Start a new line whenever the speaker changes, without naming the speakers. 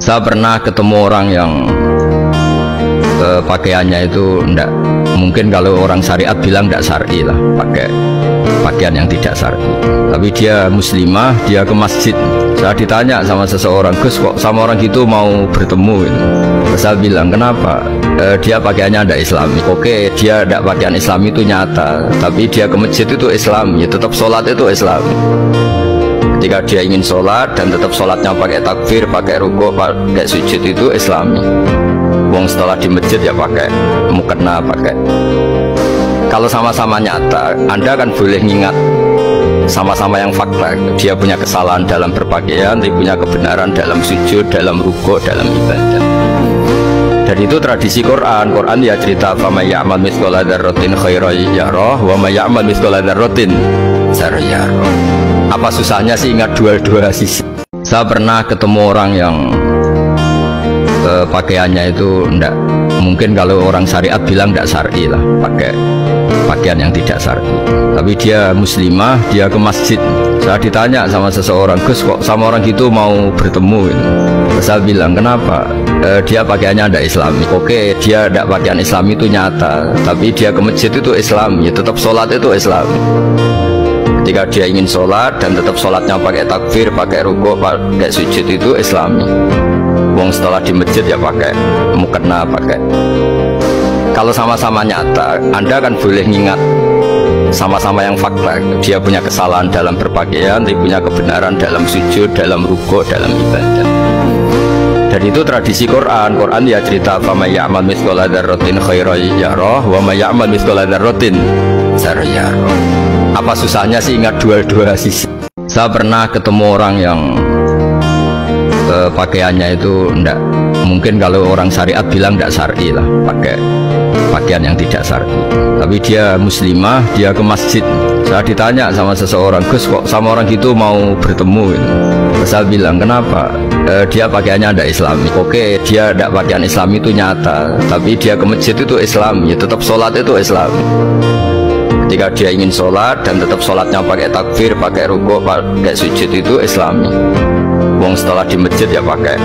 Saya pernah ketemu orang yang pakaiannya itu enggak, mungkin kalau orang syariat bilang enggak syar'i lah, pakai pakaian yang tidak syar'i. Tapi dia muslimah, dia ke masjid. Saya ditanya sama seseorang, "Gus, kok sama orang gitu mau bertemu?" Gitu. Saya bilang, "Kenapa?" Dia pakaiannya enggak islami. Oke, dia enggak pakaian islami itu nyata, tapi dia ke masjid itu islami, tetap sholat itu islami. Ketika dia ingin sholat dan tetap sholatnya pakai takbir, pakai rukuk, pakai sujud itu islami. Wong setelah di masjid ya pakai mukena, pakai. Kalau sama-sama nyata, Anda kan boleh ngingat sama-sama yang fakta. Dia punya kesalahan dalam berpakaian, dia punya kebenaran dalam sujud, dalam rukuk, dalam ibadah. Dan itu tradisi Quran. Quran ya cerita, "Faman ya'mal mithqala dzarratin khairan yarah wa may ya'mal mithqala dzarratin syarran yarah." Apa susahnya sih ingat dua-dua sisi? Saya pernah ketemu orang yang pakaiannya itu enggak, mungkin kalau orang syariat bilang enggak syar'i lah, pakai pakaian yang tidak syar'i. Tapi dia muslimah, dia ke masjid. Saya ditanya sama seseorang, "Gus, kok sama orang gitu mau bertemu?" Gitu. Saya bilang, "Kenapa?" Dia pakaiannya enggak islami. Oke, dia enggak pakaian islami itu nyata, tapi dia ke masjid itu islami, tetap sholat itu islami. Ketika dia ingin sholat dan tetap sholatnya pakai takbir, pakai rukuk, pakai sujud itu islami. Wong setelah di masjid ya pakai mukena, pakai. Kalau sama-sama nyata, Anda kan boleh ngingat sama-sama yang fakta. Dia punya kesalahan dalam berpakaian, dia punya kebenaran dalam sujud, dalam rukuk, dalam ibadah. Dan itu tradisi Quran. Quran ya cerita, "Faman ya'mal mithqala dzarratin khairan yarah wa may ya'mal mithqala dzarratin syarran yarah." Apa susahnya sih ingat dua-dua sisi? Saya pernah ketemu orang yang pakaiannya itu enggak, mungkin kalau orang syariat bilang enggak syar'i lah, pakai pakaian yang tidak syar'i. Tapi dia muslimah, dia ke masjid. Saya ditanya sama seseorang, "Gus, kok sama orang gitu mau bertemu?" Gitu. Saya bilang, "Kenapa?" Dia pakaiannya enggak islami. Oke, dia enggak pakaian islami itu nyata, tapi dia ke masjid itu islami, tetap sholat itu islami. Ketika dia ingin sholat dan tetap sholatnya pakai takbir, pakai rukuk, pakai sujud itu islami. Wong setelah di masjid ya pakai